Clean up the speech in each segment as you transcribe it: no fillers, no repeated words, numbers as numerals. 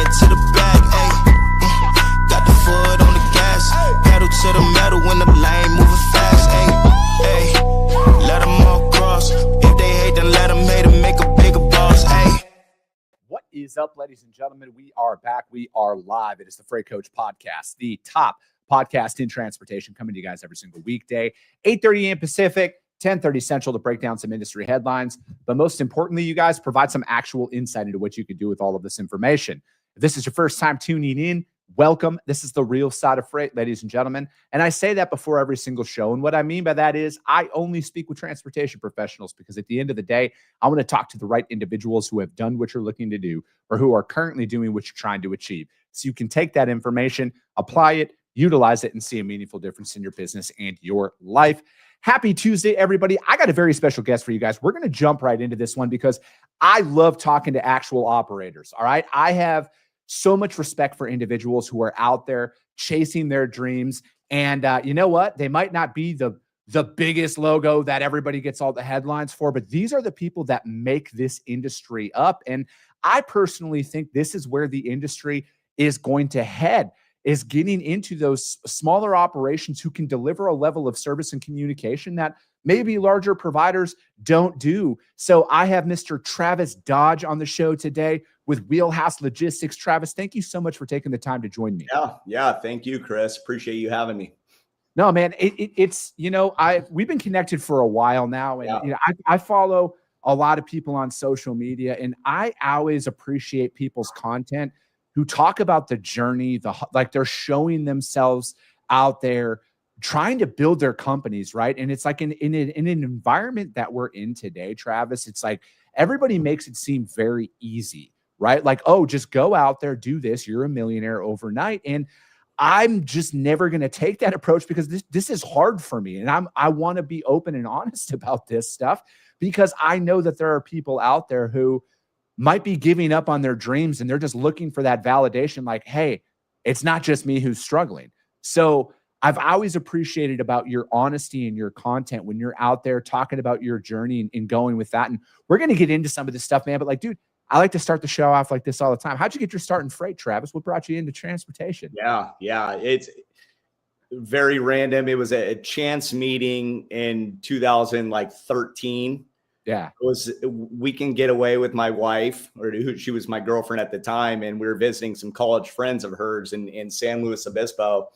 to the back, ayy. Got the foot on the gas, pedal to the metal when the lane moving fast, ayy. Let them all cross. If they hate, then let them hate and make a bigger boss, ayy. What is up, ladies and gentlemen? We are back. We are live. It is the Freight Coach Podcast, the top podcast in transportation, coming to you guys every single weekday, 8:30 a.m. Pacific, 10:30 Central, to break down some industry headlines. But most importantly, you guys provide some actual insight into what you could do with all of this information. If this is your first time tuning in, welcome. This is the real side of freight, ladies and gentlemen. And I say that before every single show. And what I mean by that is I only speak with transportation professionals, because at the end of the day, I want to talk to the right individuals who have done what you're looking to do or who are currently doing what you're trying to achieve. So you can take that information, apply it, utilize it, and see a meaningful difference in your business and your life. Happy Tuesday, everybody. I got a very special guest for you guys. We're going to jump right into this one because I love talking to actual operators. All right. I have so much respect for individuals who are out there chasing their dreams. And you know what? They might not be the biggest logo that everybody gets all the headlines for, but these are the people that make this industry up. And I personally think this is where the industry is going to head, is getting into those smaller operations who can deliver a level of service and communication that maybe larger providers don't do. So I have Mr. Travis Dodge on the show today with Wheelhouse Logistics. Travis, thank you so much for taking the time to join me. Yeah. Thank you, Chris. Appreciate you having me. No, man, it's, we've been connected for a while now. And I follow a lot of people on social media, and I always appreciate people's content who talk about the journey, like they're showing themselves out there trying to build their companies, right? And it's like in an environment that we're in today, Travis, it's like everybody makes it seem very easy, right? Like, oh, just go out there, do this, you're a millionaire overnight. And I'm just never going to take that approach, because this is hard for me. And I want to be open and honest about this stuff, because I know that there are people out there who might be giving up on their dreams, and they're just looking for that validation. Like, hey, it's not just me who's struggling. So I've always appreciated about your honesty and your content when you're out there talking about your journey and going with that. And we're going to get into some of this stuff, man. But like, dude, I like to start the show off like this all the time. How'd you get your start in freight, Travis? What brought you into transportation? Yeah. It's very random. It was a chance meeting in 2013. Yeah. It was a weekend getaway with my wife, or she was my girlfriend at the time. And we were visiting some college friends of hers in San Luis Obispo.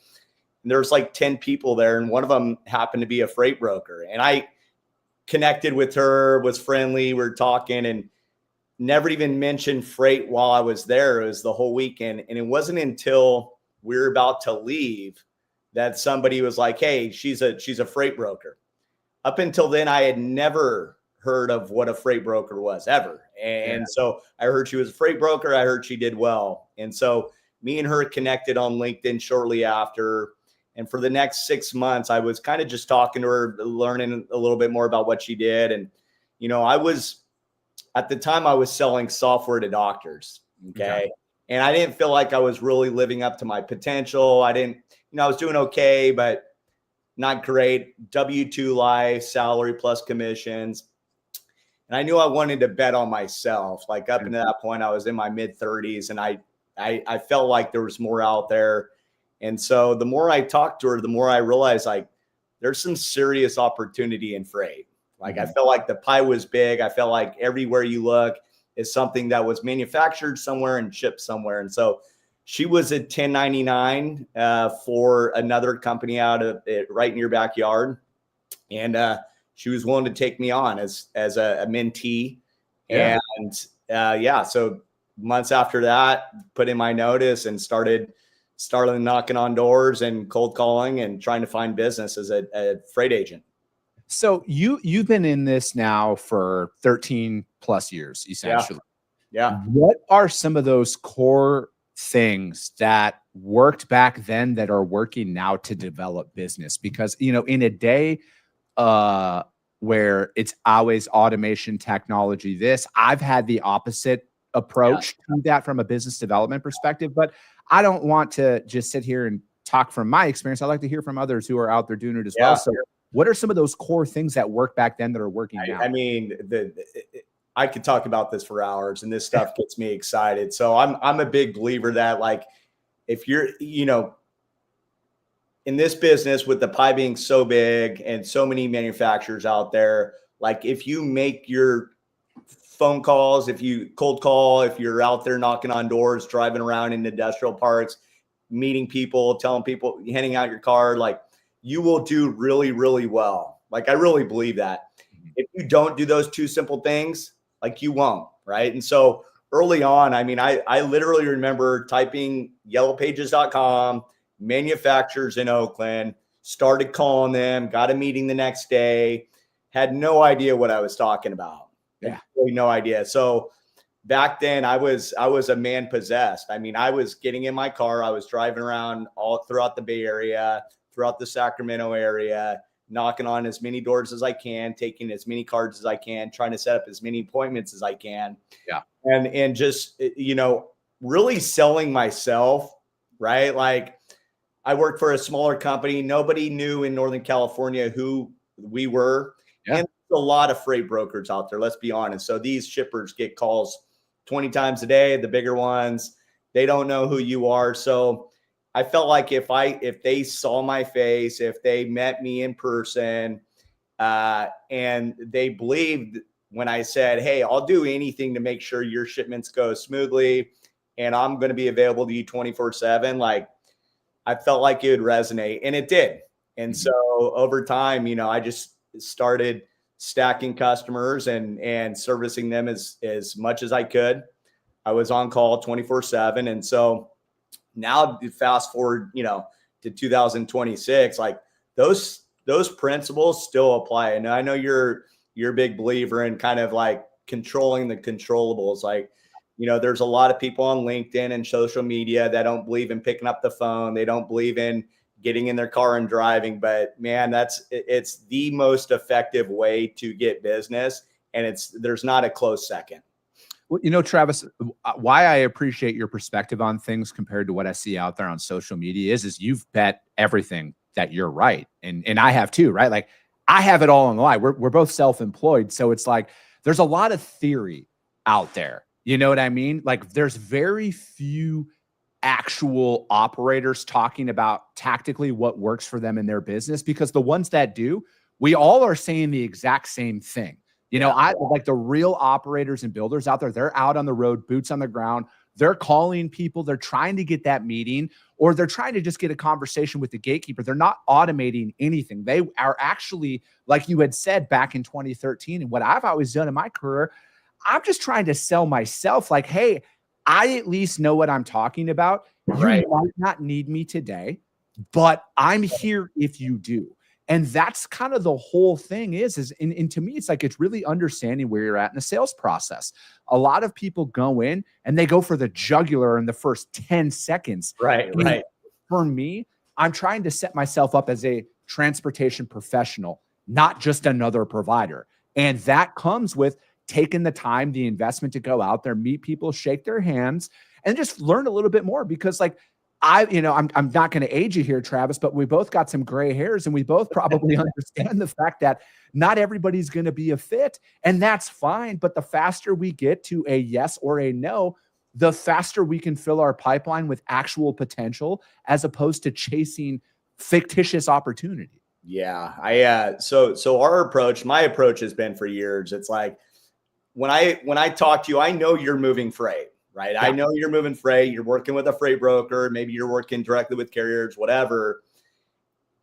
And there was like 10 people there. And one of them happened to be a freight broker. And I connected with her, was friendly. We were talking, and never even mentioned freight while I was there. It was the whole weekend. And it wasn't until we were about to leave that somebody was like, hey, she's a freight broker. Up until then, I had never heard of what a freight broker was ever. And so I heard she was a freight broker. I heard she did well. And so me and her connected on LinkedIn shortly after. And for the next 6 months, I was kind of just talking to her, learning a little bit more about what she did. And, at the time I was selling software to doctors. Okay. And I didn't feel like I was really living up to my potential. I was doing okay, but not great. W-2 life, salary plus commissions. And I knew I wanted to bet on myself. Like up until that point, I was in my mid-30s, and I felt like there was more out there. And so the more I talked to her, the more I realized like there's some serious opportunity in freight. Like I felt like the pie was big. I felt like everywhere you look is something that was manufactured somewhere and shipped somewhere. And so she was a 1099 for another company out of it right in your backyard. And she was willing to take me on as a mentee. Yeah. And so months after that, put in my notice and started knocking on doors and cold calling and trying to find business as a freight agent. So you've been in this now for 13 plus years, essentially. Yeah. What are some of those core things that worked back then that are working now to develop business? Because, in a day where it's always automation, technology, I've had the opposite approach to that from a business development perspective, but I don't want to just sit here and talk from my experience. I like to hear from others who are out there doing it as well. So what are some of those core things that worked back then that are working now? I mean, I could talk about this for hours, and this stuff gets me excited. So I'm a big believer that, like, if you're, in this business with the pie being so big and so many manufacturers out there, like, if you make your phone calls, if you cold call, if you're out there knocking on doors, driving around in industrial parks, meeting people, telling people, handing out your card, like, you will do really, really well. Like, I really believe that. If you don't do those two simple things, like, you won't, right? And so early on, I mean, I literally remember typing yellowpages.com, manufacturers in Oakland, started calling them, got a meeting the next day, had no idea what I was talking about. Yeah. Really no idea. So back then I was a man possessed. I mean, I was getting in my car. I was driving around all throughout the Bay Area, throughout the Sacramento area, knocking on as many doors as I can, taking as many cards as I can, trying to set up as many appointments as I can. Yeah. And just, really selling myself, right? Like, I worked for a smaller company. Nobody knew in Northern California who we were. Yeah. And a lot of freight brokers out there, let's be honest. So these shippers get calls 20 times a day, the bigger ones, they don't know who you are. So I felt like if they saw my face, if they met me in person, and they believed when I said, hey, I'll do anything to make sure your shipments go smoothly and I'm going to be available to you 24/7, like, I felt like it would resonate, and it did. And so over time, I just started stacking customers and servicing them as much as I could. I was on call 24/7. And so now, fast forward, to 2026, like, those principles still apply. And I know you're a big believer in kind of like controlling the controllables. Like, there's a lot of people on LinkedIn and social media that don't believe in picking up the phone. They don't believe in getting in their car and driving, but man, it's the most effective way to get business. And there's not a close second. Well, Travis, why I appreciate your perspective on things compared to what I see out there on social media is you've bet everything that you're right. And I have too, right? Like, I have it all on the line. We're both self-employed. So it's like, there's a lot of theory out there. You know what I mean? Like, there's very few actual operators talking about tactically what works for them in their business, because the ones that do, we all are saying the exact same thing. I like the real operators and builders out there. They're out on the road, boots on the ground. They're calling people. They're trying to get that meeting, or they're trying to just get a conversation with the gatekeeper. They're not automating anything. They are actually, like you had said back in 2013, and what I've always done in my career, I'm just trying to sell myself. Like, hey, I at least know what I'm talking about. Right. You might not need me today, but I'm here if you do. And that's kind of the whole thing and to me, it's like, it's really understanding where you're at in the sales process. A lot of people go in and they go for the jugular in the first 10 seconds. Right. For me, I'm trying to set myself up as a transportation professional, not just another provider. And that comes with taking the time, the investment to go out there, meet people, shake their hands, and just learn a little bit more. Because, like, I'm not going to age you here, Travis, but we both got some gray hairs, and we both probably understand the fact that not everybody's going to be a fit, and that's fine. But the faster we get to a yes or a no, the faster we can fill our pipeline with actual potential, as opposed to chasing fictitious opportunity. Yeah. So my approach has been for years. It's like, when I talk to you, I know you're moving freight, right? Yeah. I know you're moving freight. You're working with a freight broker. Maybe you're working directly with carriers, whatever.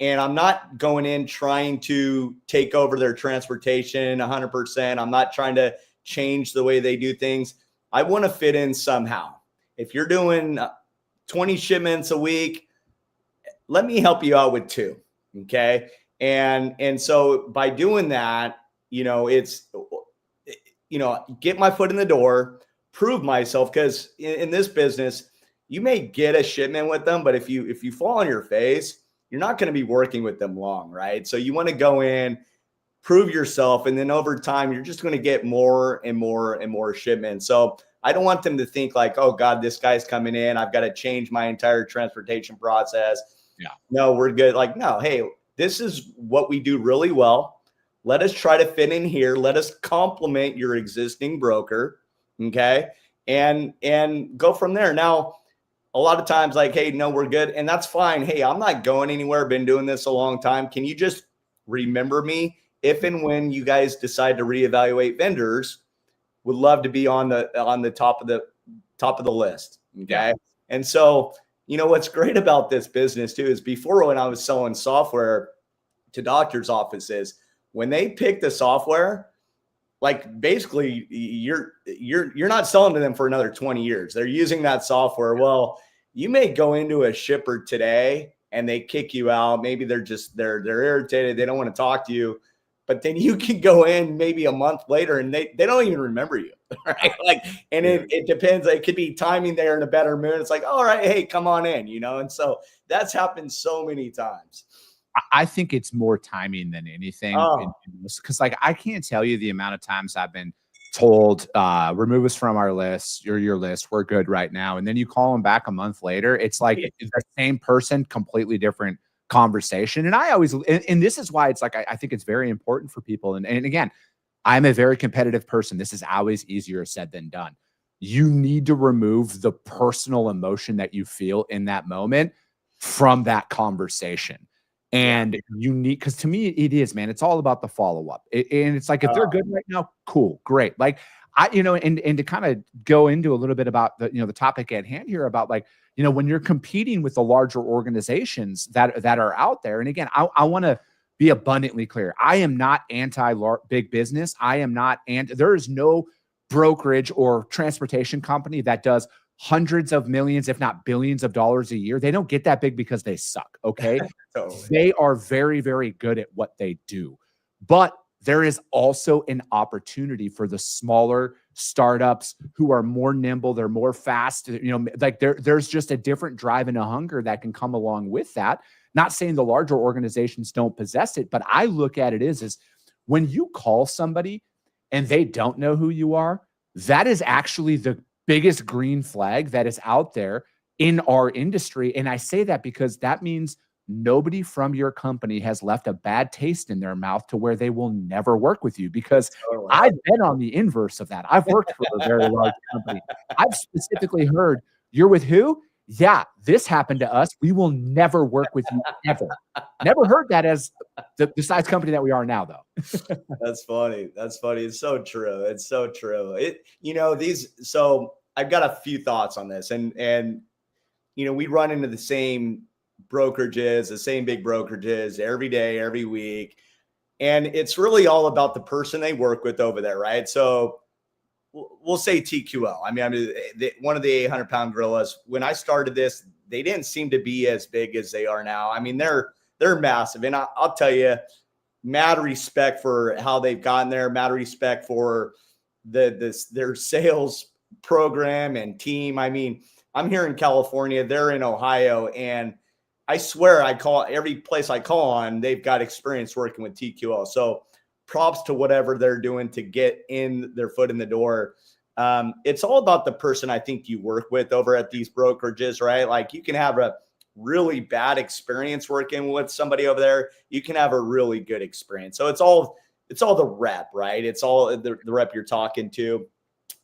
And I'm not going in trying to take over their transportation 100%. I'm not trying to change the way they do things. I want to fit in somehow. If you're doing 20 shipments a week, let me help you out with 2. Okay. And so by doing that, it's, get my foot in the door, prove myself. Because in this business, you may get a shipment with them, but if you fall on your face, you're not going to be working with them long, right? So you want to go in, prove yourself, and then over time, you're just going to get more and more and more shipments. So I don't want them to think like, oh God, this guy's coming in, I've got to change my entire transportation process. Yeah. No, we're good. Like, no, hey, this is what we do really well. Let us try to fit in here. Let us complement your existing broker. Okay. And go from there. Now, a lot of times like, hey, no, we're good. And that's fine. Hey, I'm not going anywhere. Been doing this a long time. Can you just remember me if and when you guys decide to reevaluate vendors? Would love to be on the top of the list. Okay. Yeah. And so, what's great about this business too is before, when I was selling software to doctors' offices, when they pick the software, like basically you're not selling to them for another 20 years. They're using that software. Well, you may go into a shipper today and they kick you out. Maybe they're irritated. They don't want to talk to you. But then you can go in maybe a month later and they don't even remember you, right? Like, and it depends. It could be timing there in a better mood. It's like, all right, hey, come on in, And so that's happened so many times. I think it's more timing than anything. Because like, I can't tell you the amount of times I've been told, remove us from our list, you're your list, we're good right now. And then you call them back a month later. It's like it's the same person, completely different conversation. And I always, and this is why it's like, I think it's very important for people. And again, I'm a very competitive person. This is always easier said than done. You need to remove the personal emotion that you feel in that moment from that conversation. And you need, because to me, it is, man, it's all about the follow-up. And it's like, if they're good right now, cool, great. Like, and to kind of go into a little bit about the topic at hand here about like, when you're competing with the larger organizations that are out there. And again, I want to be abundantly clear. I am not anti-big business. I am not, and there is no brokerage or transportation company that does hundreds of millions, if not billions of dollars a year. They don't get that big because they suck. Okay. Totally. They are very, very good at what they do. But there is also an opportunity for the smaller startups who are more nimble. They're more fast. Like there's just a different drive and a hunger that can come along with that. Not saying the larger organizations don't possess it, but I look at it as when you call somebody and they don't know who you are, that is actually the biggest green flag that is out there in our industry. And I say that because that means nobody from your company has left a bad taste in their mouth to where they will never work with you, because I've been on the inverse of that. I've worked for a very large company. I've specifically heard, you're with who? Yeah, this happened to us. We will never work with you ever. Never heard that as the size company that we are now, though. That's funny. That's funny. It's so true. It's so true. So I've got a few thoughts on this, and we run into the same brokerages, the same big brokerages every day, every week. And it's really all about the person they work with over there, right? So we'll say TQL. I mean, one of the 800-pound gorillas, when I started this, they didn't seem to be as big as they are now. I mean, they're massive. And I'll tell you, mad respect for how they've gotten there, mad respect for their sales program and team. I mean, I'm here in California, they're in Ohio, and I swear I call every place I call on, they've got experience working with TQL. So props to whatever they're doing to get in their foot in the door. It's all about the person I think you work with over at these brokerages, right? Like, you can have a really bad experience working with somebody over there. You can have a really good experience. So it's all the rep, right? It's all the rep you're talking to.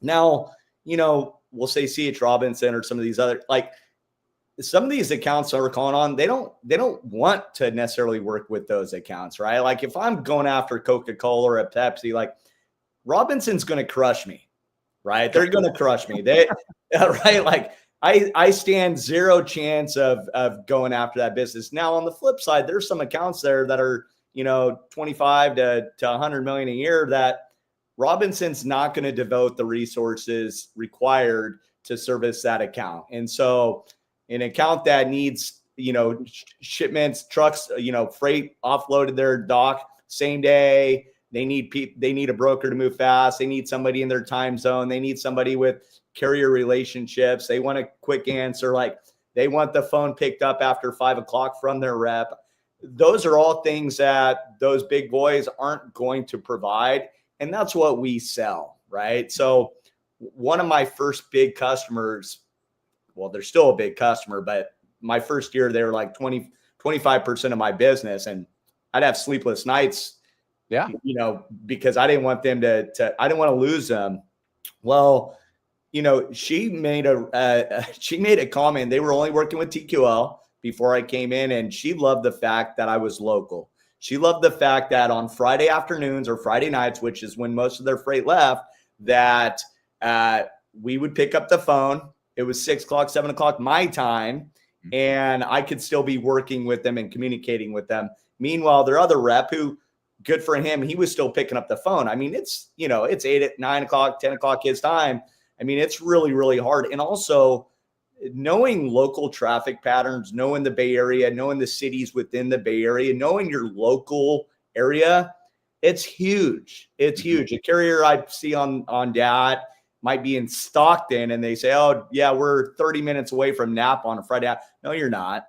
Now, we'll say CH Robinson or some of these other, like, some of these accounts that we're calling on, they don't want to necessarily work with those accounts, right? Like, if I'm going after Coca-Cola or a Pepsi, like, Robinson's going to crush me, right? They're going to crush me. Right? Like, I stand zero chance of going after that business. Now, on the flip side, there's some accounts there that are, 25 to 100 million a year that Robinson's not going to devote the resources required to service that account. And so an account that needs, shipments, trucks, freight offloaded their dock same day. They need a broker to move fast. They need somebody in their time zone. They need somebody with carrier relationships. They want a quick answer. Like, they want the phone picked up after 5 o'clock from their rep. Those are all things that those big boys aren't going to provide. And that's what we sell, right? So one of my first big customers, well, they're still a big customer, but my first year, they were like 25% of my business. And I'd have sleepless nights Yeah. Because I didn't want them I didn't want to lose them. Well, she made a comment. They were only working with TQL before I came in, and she loved the fact that I was local. She loved the fact that on Friday afternoons or Friday nights, which is when most of their freight left, that we would pick up the phone. It was 6 o'clock, 7 o'clock my time, and I could still be working with them and communicating with them. Meanwhile, their other rep, who, good for him, he was still picking up the phone. I mean, it's 8, 9 o'clock, 10 o'clock his time. I mean, it's really, really hard. And also knowing local traffic patterns, knowing the Bay Area, knowing the cities within the Bay Area, knowing your local area, it's huge. It's huge. A carrier I see on DAT might be in Stockton and they say, oh, yeah, we're 30 minutes away from Napa on a Friday. No, you're not.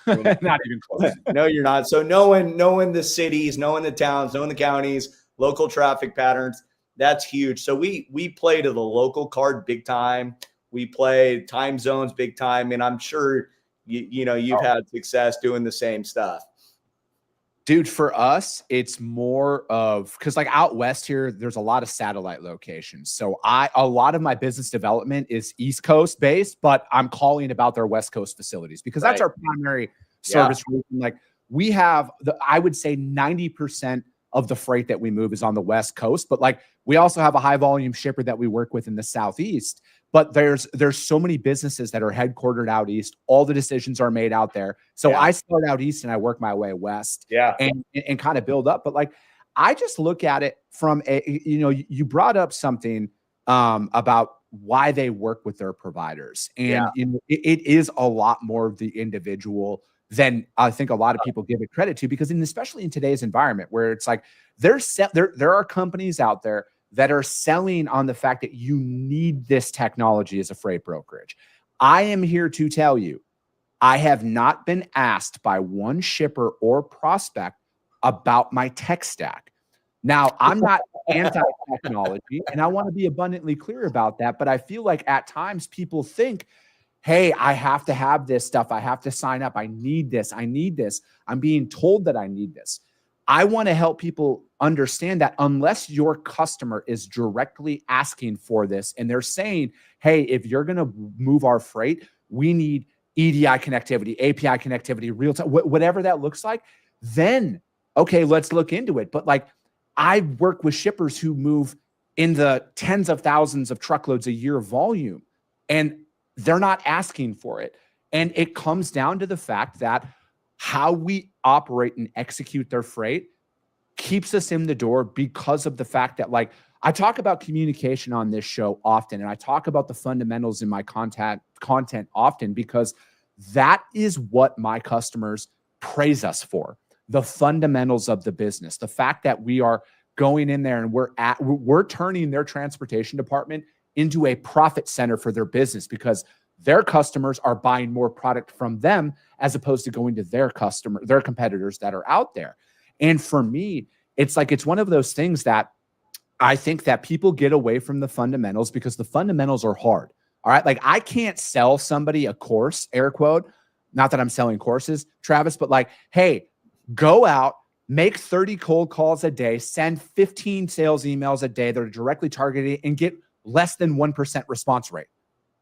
Not even close. No, you're not. So knowing the cities, knowing the towns, knowing the counties, local traffic patterns, that's huge. So we play to the local card big time. We play time zones big time. And I'm sure you've had success doing the same stuff. Dude, for us, it's more of, because like out west here, there's a lot of satellite locations. So a lot of my business development is East Coast based, but I'm calling about their West Coast facilities because that's our primary service. Yeah. Like we have I would say 90% of the freight that we move is on the West Coast, but like we also have a high volume shipper that we work with in the Southeast. But there's so many businesses that are headquartered out east. All the decisions are made out there. So I start out east and I work my way west. Yeah. And kind of build up. But like I just look at it from you brought up something about why they work with their providers. And it is a lot more of the individual than I think a lot of people give it credit to, because especially in today's environment where it's like there are companies out there that are selling on the fact that you need this technology as a freight brokerage. I am here to tell you, I have not been asked by one shipper or prospect about my tech stack. Now, I'm not anti-technology, and I want to be abundantly clear about that, but I feel like at times people think, hey, I have to have this stuff. I have to sign up. I need this. I need this. I'm being told that I need this. I want to help people understand that unless your customer is directly asking for this and they're saying, hey, if you're going to move our freight, we need EDI connectivity, API connectivity, real time, whatever that looks like, then, okay, let's look into it. But like I work with shippers who move in the tens of thousands of truckloads a year volume, and they're not asking for it. And it comes down to the fact that how we operate and execute their freight keeps us in the door, because of the fact that, like, I talk about communication on this show often, and I talk about the fundamentals in my content often, because that is what my customers praise us for. The fundamentals of the business, the fact that we are going in there and we're turning their transportation department into a profit center for their business, because their customers are buying more product from them as opposed to going to their competitors that are out there. And for me, it's like, it's one of those things that I think that people get away from the fundamentals because the fundamentals are hard. All right. Like I can't sell somebody a course, air quote, not that I'm selling courses, Travis, but like, hey, go out, make 30 cold calls a day, send 15 sales emails a day that are directly targeted, and get less than 1% response rate.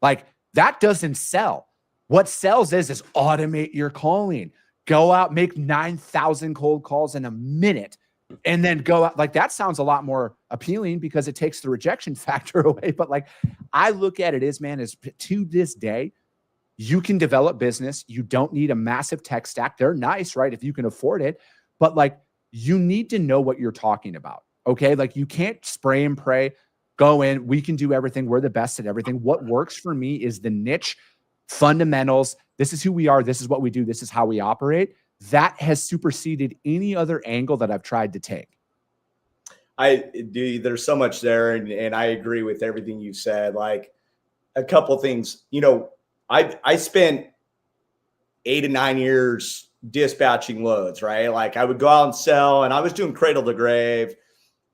Like that doesn't sell. What sells is automate your calling. Go out, make 9,000 cold calls in a minute, and then go out. Like that sounds a lot more appealing because it takes the rejection factor away. But like I look at it as to this day, you can develop business. You don't need a massive tech stack. They're nice, right? If you can afford it, but like you need to know what you're talking about. Okay. Like you can't spray and pray, go in. We can do everything. We're the best at everything. What works for me is the niche fundamentals. This is who we are. This is what we do. This is how we operate. That has superseded any other angle that I've tried to take. There's so much there. And I agree with everything you said. Like a couple things, I spent 8 to 9 years dispatching loads, right? Like I would go out and sell, and I was doing cradle to grave.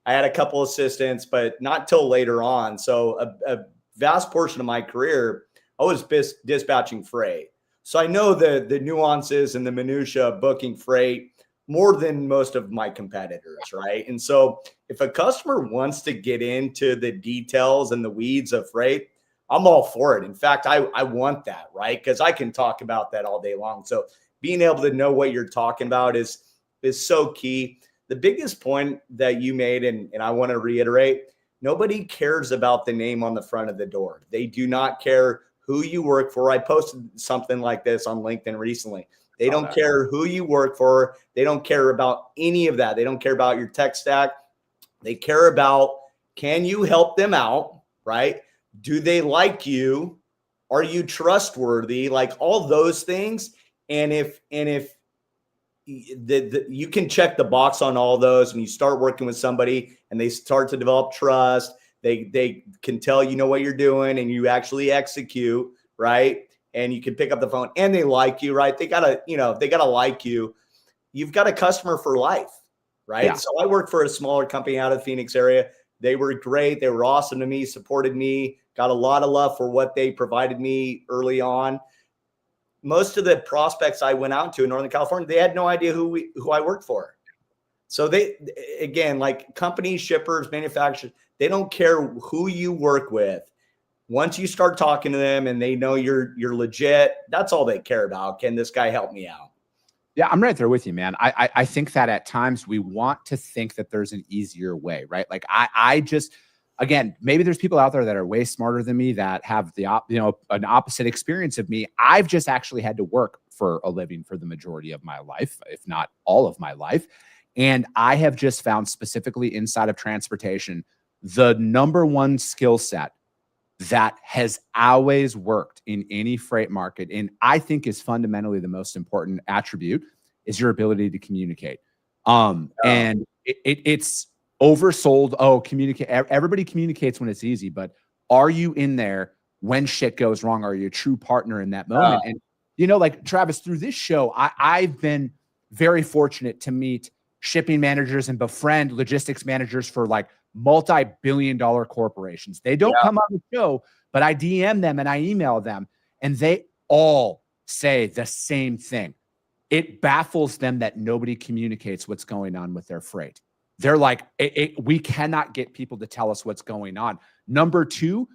I had a couple assistants, but not till later on. So a vast portion of my career, I was dispatching freight. So I know the nuances and the minutia of booking freight, more than most of my competitors, right? And so if a customer wants to get into the details and the weeds of freight, I'm all for it. In fact, I want that, right? Because I can talk about that all day long. So being able to know what you're talking about is so key. The biggest point that you made, and I want to reiterate, nobody cares about the name on the front of the door. They do not care who you work for. I posted something like this on LinkedIn recently. They don't care who you work for. They don't care about any of that. They don't care about your tech stack. They care about, can you help them out, right? Do they like you? Are you trustworthy? Like all those things. And if you can check the box on all those, and you start working with somebody and they start to develop trust, they can tell you know what you're doing and you actually execute, right? And you can pick up the phone and they like you, right? They gotta like you. You've got a customer for life, right? Yeah. So I worked for a smaller company out of the Phoenix area. They were great. They were awesome to me, supported me, got a lot of love for what they provided me early on. Most of the prospects I went out to in Northern California, they had no idea who I worked for. So they, again, like companies, shippers, manufacturers, they don't care who you work with. Once you start talking to them and they know you're legit, that's all they care about. Can this guy help me out? Yeah, I'm right there with you, man. I think that at times we want to think that there's an easier way, right? Like I just, again, maybe there's people out there that are way smarter than me that have an opposite experience of me. I've just actually had to work for a living for the majority of my life, if not all of my life. And I have just found, specifically inside of transportation, the number one skill set that has always worked in any freight market, and I think is fundamentally the most important attribute, is your ability to communicate. And it's oversold. Oh, communicate. Everybody communicates when it's easy, but are you in there when shit goes wrong? Are you a true partner in that moment? And like Travis, through this show, I've been very fortunate to meet shipping managers and befriend logistics managers for like multi-billion-dollar corporations. They don't come on the show, but I DM them and I email them, and they all say the same thing. It baffles them that nobody communicates what's going on with their freight. They're like, we cannot get people to tell us what's going on. Number two,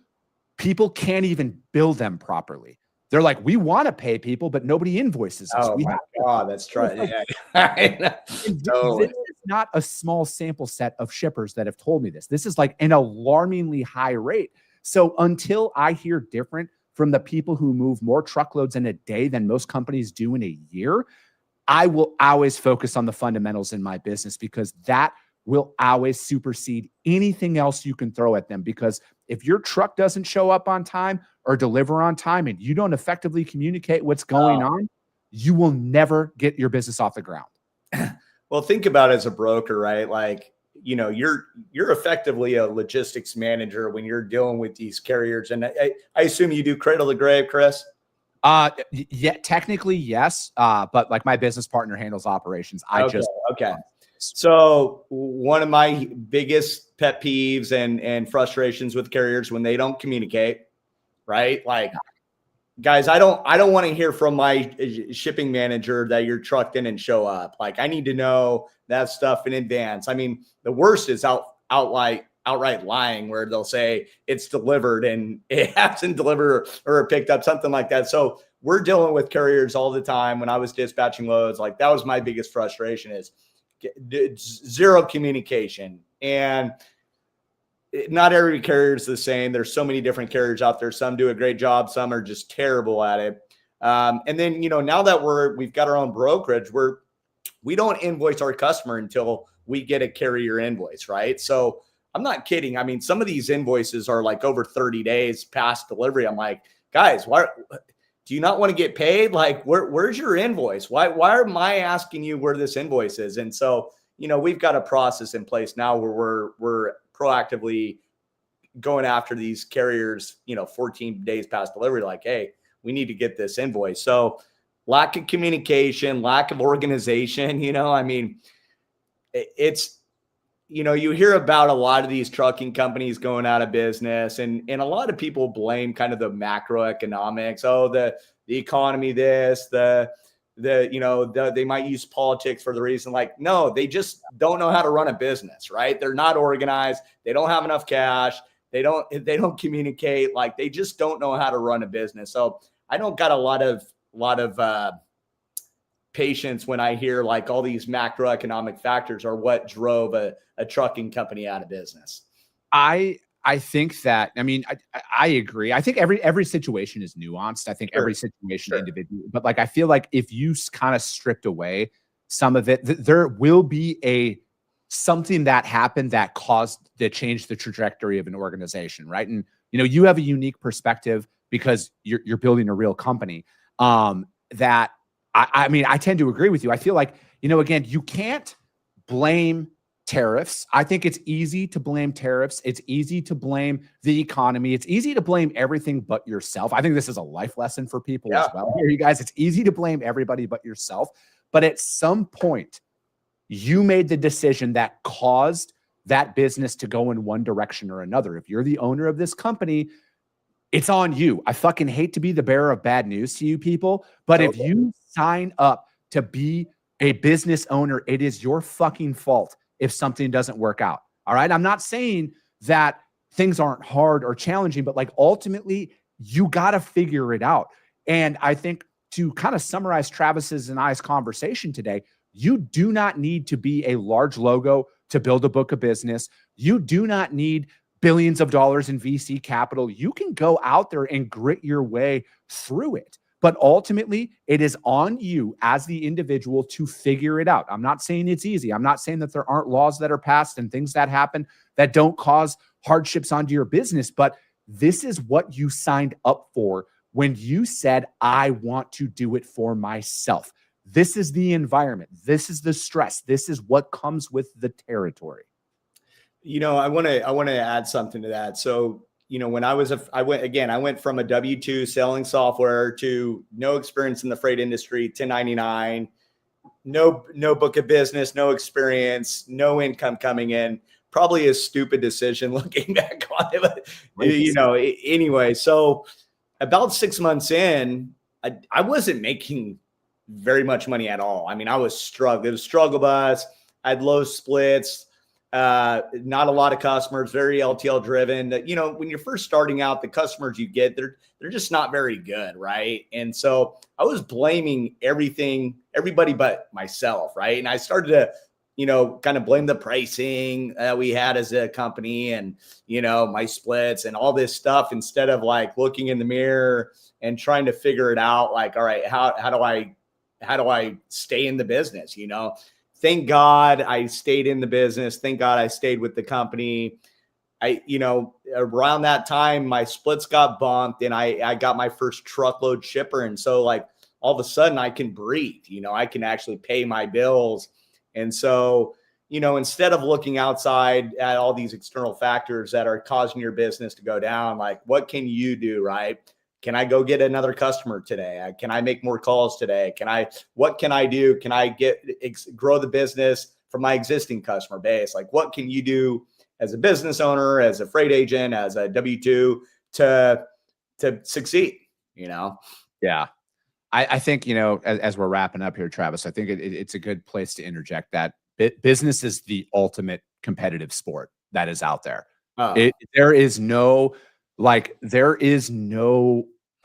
people can't even bill them properly. They're like, we want to pay people, but nobody invoices us. Oh my God, that's right. Totally. This is not a small sample set of shippers that have told me this. This is like an alarmingly high rate. So until I hear different from the people who move more truckloads in a day than most companies do in a year, I will always focus on the fundamentals in my business, because that will always supersede anything else you can throw at them. Because if your truck doesn't show up on time or deliver on time and you don't effectively communicate what's going on, you will never get your business off the ground. Well, think about it as a broker, right? Like, you're effectively a logistics manager when you're dealing with these carriers. And I assume you do cradle to grave, Chris? Yeah, technically, yes. But like my business partner handles operations. Okay. So one of my biggest pet peeves and frustrations with carriers, when they don't communicate, right? Like, guys, I don't want to hear from my shipping manager that your truck didn't show up. Like, I need to know that stuff in advance. I mean, the worst is outright lying, where they'll say it's delivered and it hasn't delivered or picked up, something like that. So we're dealing with carriers all the time. When I was dispatching loads, like, that was my biggest frustration, is zero communication. And not every carrier is the same. There's so many different carriers out there. Some do a great job. Some are just terrible at it. And then, now that we've got our own brokerage, we don't invoice our customer until we get a carrier invoice, right? So I'm not kidding. I mean, some of these invoices are like over 30 days past delivery. I'm like, guys, why do you not want to get paid? Like, where's your invoice? Why am I asking you where this invoice is? And so, we've got a process in place now where we're proactively going after these carriers, 14 days past delivery, like, hey, we need to get this invoice. So lack of communication, lack of organization, I mean, it's, you hear about a lot of these trucking companies going out of business, and a lot of people blame kind of the macroeconomics. Oh, the economy, the they might use politics for the reason, like, no, they just don't know how to run a business, right? They're not organized. They don't have enough cash. They don't communicate. Like, they just don't know how to run a business. So I don't got a lot of patience when I hear like all these macroeconomic factors are what drove a trucking company out of business. I think that, I mean, I agree. I think every situation is nuanced. I think every situation individual, but like, I feel like if you kind of stripped away some of it, there will be something that happened that changed the trajectory of an organization. Right. And, you have a unique perspective because you're building a real company. That I mean, I tend to agree with you. I feel like, again, you can't blame tariffs. I think it's easy to blame tariffs. It's easy to blame the economy. It's easy to blame everything but yourself. I think this is a life lesson for people as well. Here, you guys, it's easy to blame everybody but yourself. But at some point, you made the decision that caused that business to go in one direction or another. If you're the owner of this company, it's on you. I fucking hate to be the bearer of bad news to you people, but if you sign up to be a business owner, it is your fucking fault if something doesn't work out. All right. I'm not saying that things aren't hard or challenging, but like ultimately you got to figure it out. And I think to kind of summarize Travis's and I's conversation today, you do not need to be a large logo to build a book of business. You do not need billions of dollars in VC capital. You can go out there and grit your way through it. But ultimately, it is on you as the individual to figure it out. I'm not saying it's easy. I'm not saying that there aren't laws that are passed and things that happen that don't cause hardships onto your business. But this is what you signed up for when you said, I want to do it for myself. This is the environment. This is the stress. This is what comes with the territory. I want to add something to that. So, when I went from a W-2 selling software to no experience in the freight industry, 1099, no book of business, no experience, no income coming in. Probably a stupid decision looking back on it, but anyway. So about 6 months in, I wasn't making very much money at all. I mean, I was struggling. It was struggle bus. I had low splits. Not a lot of customers, very LTL driven. When you're first starting out, the customers you get, they're just not very good, right? And so I was blaming everybody but myself, right? And I started to, kind of blame the pricing that we had as a company and, my splits and all this stuff instead of like looking in the mirror and trying to figure it out. Like, all right, how do I stay in the business? Thank God I stayed in the business. Thank God I stayed with the company. Around that time, my splits got bumped and I got my first truckload shipper. And so like all of a sudden I can breathe, I can actually pay my bills. And so, instead of looking outside at all these external factors that are causing your business to go down, like what can you do, right? Can I go get another customer today? Can I make more calls today? What can I do? Can I grow the business from my existing customer base? Like, what can you do as a business owner, as a freight agent, as a W-2 to succeed, Yeah. I think, as we're wrapping up here, Travis, I think it's a good place to interject that business is the ultimate competitive sport that is out there. There is no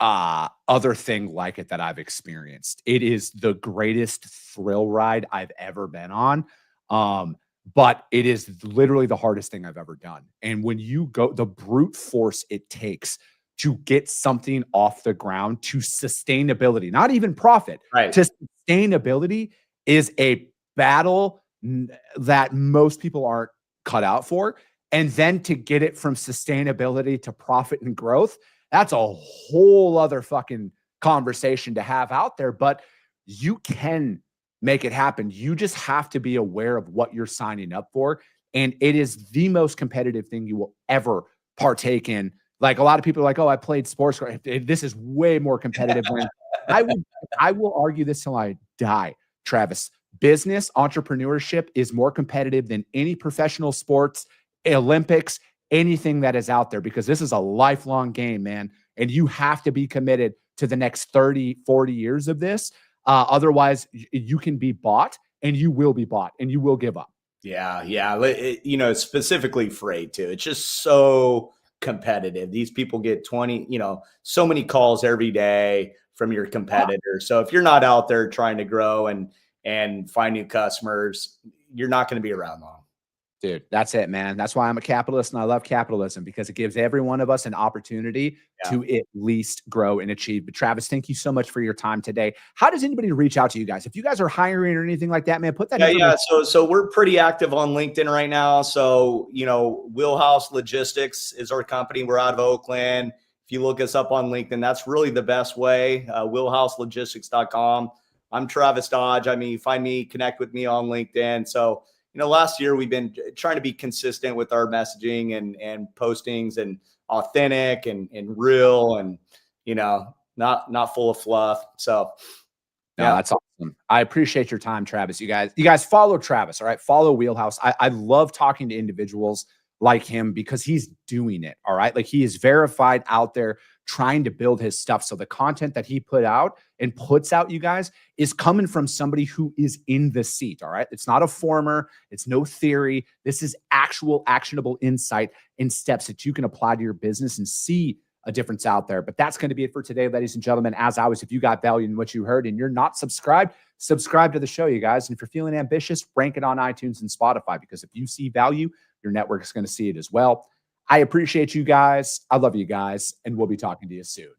other thing like it that I've experienced. It is the greatest thrill ride I've ever been on. But it is literally the hardest thing I've ever done. And when you go, the brute force it takes to get something off the ground to sustainability, not even profit, right, to sustainability is a battle that most people aren't cut out for. And then to get it from sustainability to profit and growth, that's a whole other fucking conversation to have out there. But you can make it happen. You just have to be aware of what you're signing up for. And it is the most competitive thing you will ever partake in. Like a lot of people are like, oh, I played sports. This is way more competitive. When I will argue this till I die, Travis. Business entrepreneurship is more competitive than any professional sports, Olympics, anything that is out there, because this is a lifelong game, man. And you have to be committed to the next 30, 40 years of this. Otherwise, you can be bought, and you will be bought, and you will give up. Yeah. Specifically freight too. It's just so competitive. These people get 20, so many calls every day from your competitors. So if you're not out there trying to grow and find new customers, you're not going to be around long. Dude, that's it, man. That's why I'm a capitalist, and I love capitalism, because it gives every one of us an opportunity to at least grow and achieve. But Travis, thank you so much for your time today. How does anybody reach out to you guys? If you guys are hiring or anything like that, man, put that in. Yeah. So we're pretty active on LinkedIn right now. So, Wheelhouse Logistics is our company. We're out of Oakland. If you look us up on LinkedIn, that's really the best way. Wheelhouselogistics.com. I'm Travis Dodge. Find me, connect with me on LinkedIn. So, last year we've been trying to be consistent with our messaging and postings, and authentic and real, and, not full of fluff. So yeah, that's awesome. I appreciate your time, Travis. You guys follow Travis. All right. Follow Wheelhouse. I love talking to individuals like him, because he's doing it. All right. Like, he is verified out there trying to build his stuff. So the content that he puts out, you guys, is coming from somebody who is in the seat. All right. It's not a former, it's no theory. This is actual actionable insight and steps that you can apply to your business and see a difference out there. But that's going to be it for today, ladies and gentlemen. As always, if you got value in what you heard and you're not subscribed, subscribe to the show, you guys. And if you're feeling ambitious, rank it on iTunes and Spotify, because if you see value, your network is going to see it as well. I appreciate you guys. I love you guys, and we'll be talking to you soon.